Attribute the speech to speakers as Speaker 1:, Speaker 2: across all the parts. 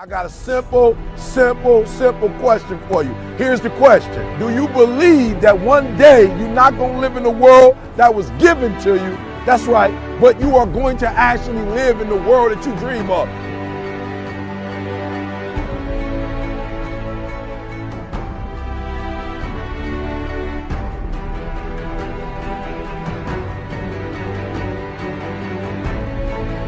Speaker 1: I got a simple question for you. Here's the question. Do you believe that one day you're not going to live in the world that was given to you? That's right, but you are going to actually live in the world that you dream of.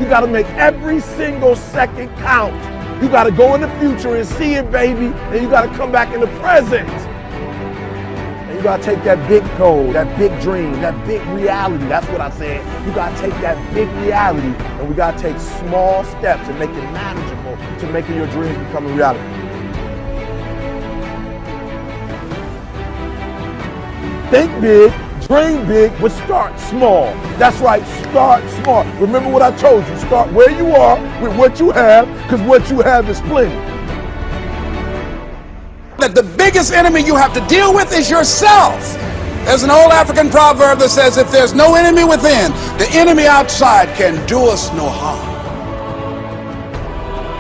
Speaker 1: You got to make every single second count. You got to go in the future and see it, baby, and you got to come back in the present. And you got to take that big goal, that big dream, that big reality. That's what I said. You got to take that big reality, and we got to take small steps and make it manageable to making your dreams become a reality. Think big. Dream big, but start small. That's right, start small. Remember what I told you, start where you are with what you have, because what you have is plenty.
Speaker 2: That the biggest enemy you have to deal with is yourself. There's an old African proverb that says, if there's no enemy within, the enemy outside can do us no harm.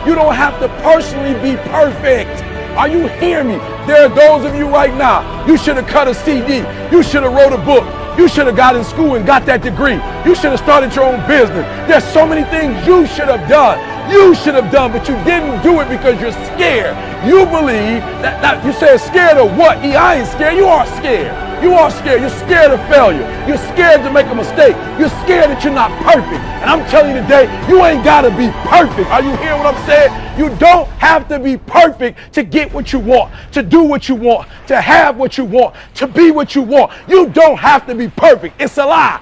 Speaker 1: You don't have to personally be perfect. Are you hearing me? There are those of you right now, you should have cut a CD. You should have wrote a book. You should have got in school and got that degree. You should have started your own business. There's so many things you should have done. You should have done, but you didn't do it because you're scared. You believe that you said scared of what? I ain't scared. You are scared. You are scared. You're scared of failure. You're scared to make a mistake. You're scared that you're not perfect. And I'm telling you today, you ain't got to be perfect. Are you hearing what I'm saying? You don't have to be perfect to get what you want, to do what you want, to have what you want, to be what you want. You don't have to be perfect. It's a lie.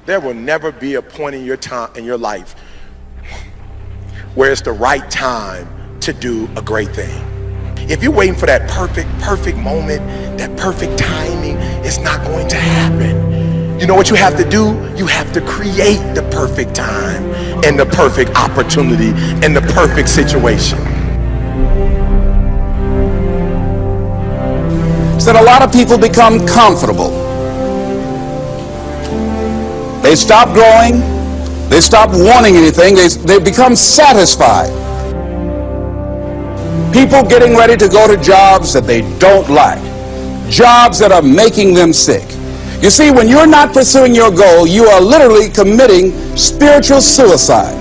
Speaker 3: There will never be a point in your time in your life where it's the right time to do a great thing. If you're waiting for that perfect moment, that perfect timing, it's not going to happen. You know what you have to do? You have to create the perfect time and the perfect opportunity and the perfect situation.
Speaker 2: So that a lot of people become comfortable. They stop growing. They stop wanting anything. They become satisfied. People getting ready to go to jobs that they don't like, jobs that are making them sick. You see, when you're not pursuing your goal, you are literally committing spiritual suicide.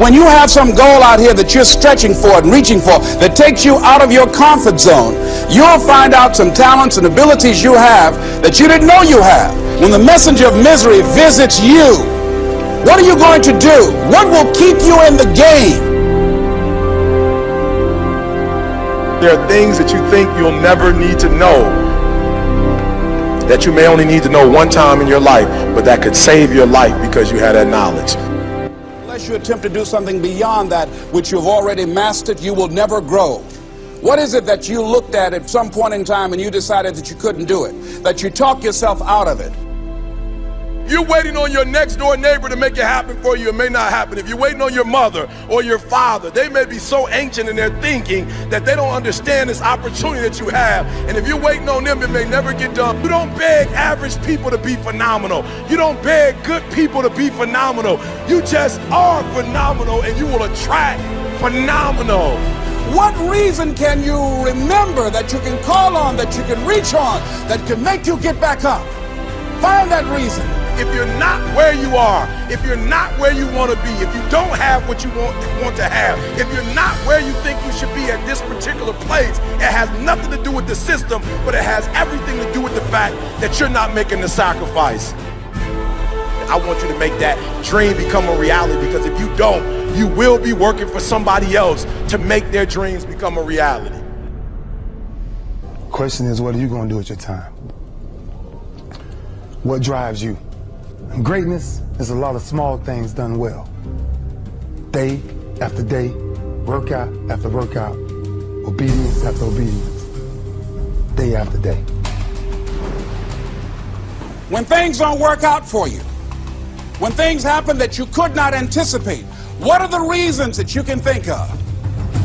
Speaker 2: When you have some goal out here that you're stretching for and reaching for that takes you out of your comfort zone, you'll find out some talents and abilities you have that you didn't know you have. When the messenger of misery visits you, what are you going to do? What will keep you in the game?
Speaker 3: There are things that you think you'll never need to know, that you may only need to know one time in your life, but that could save your life because you had that knowledge.
Speaker 2: Unless you attempt to do something beyond that which you've already mastered, you will never grow. What is it that you looked at some point in time and you decided that you couldn't do it, that you talked yourself out of it?
Speaker 3: You're waiting on your next door neighbor to make it happen for you. It may not happen. If you're waiting on your mother or your father, they may be so ancient in their thinking that they don't understand this opportunity that you have. And if you're waiting on them, it may never get done. You don't beg average people to be phenomenal. You don't beg good people to be phenomenal. You just are phenomenal, and you will attract phenomenal.
Speaker 2: What reason can you remember that you can call on, that you can reach on, that can make you get back up? Find that reason.
Speaker 3: If you're not where you are, if you're not where you want to be, if you don't have what you want to have, if you're not where you think you should be at this particular place, it has nothing to do with the system, but it has everything to do with the fact that you're not making the sacrifice. I want you to make that dream become a reality, because if you don't, you will be working for somebody else to make their dreams become a reality.
Speaker 4: Question is, what are you going to do with your time? What drives you? And greatness is a lot of small things done well. Day after day, workout after workout, obedience after obedience, day after day.
Speaker 2: When things don't work out for you, when things happen that you could not anticipate, what are the reasons that you can think of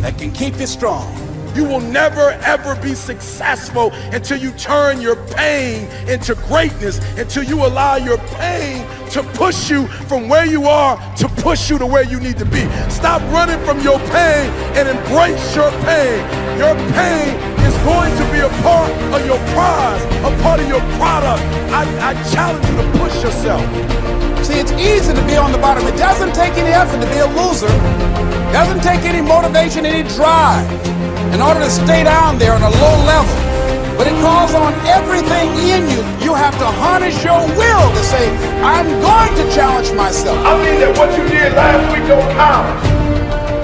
Speaker 2: that can keep you strong?
Speaker 3: You will never ever be successful until you turn your pain into greatness, until you allow your pain to push you from where you are to push you to where you need to be. Stop running from your pain and embrace your pain. Your pain is going to be a part of your prize, a part of your product. I challenge you to push yourself.
Speaker 2: See, it's easy to be on the bottom. It doesn't take any effort to be a loser. It doesn't take any motivation, any drive in order to stay down there on a low level. But it calls on everything in you. You have to harness your will to say, I'm going to challenge myself.
Speaker 3: I mean that what you did last week don't count.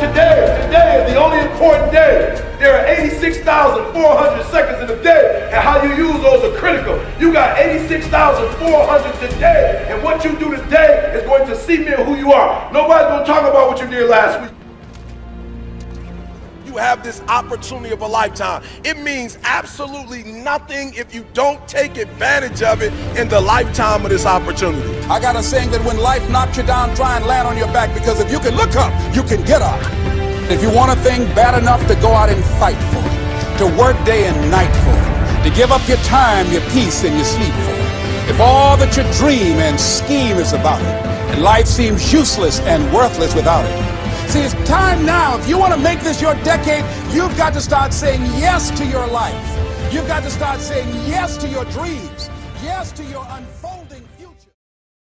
Speaker 3: Today is the only important day. There are 86,400 seconds in a day, and how you use those are critical. You got 86,400 today, and what you do today is going to cement who you are. Nobody's going to talk about what you did last week. You have this opportunity of a lifetime. It means absolutely nothing if you don't take advantage of it in the lifetime of this opportunity.
Speaker 2: I got a saying that when life knocks you down, try and land on your back, because if you can look up, you can get up. If you want a thing bad enough to go out and fight for it, to work day and night for it, to give up your time, your peace, and your sleep for it, if all that you dream and scheme is about it, and life seems useless and worthless without it. See, it's time now. If you want to make this your decade, you've got to start saying yes to your life. You've got to start saying yes to your dreams, yes to your unfolding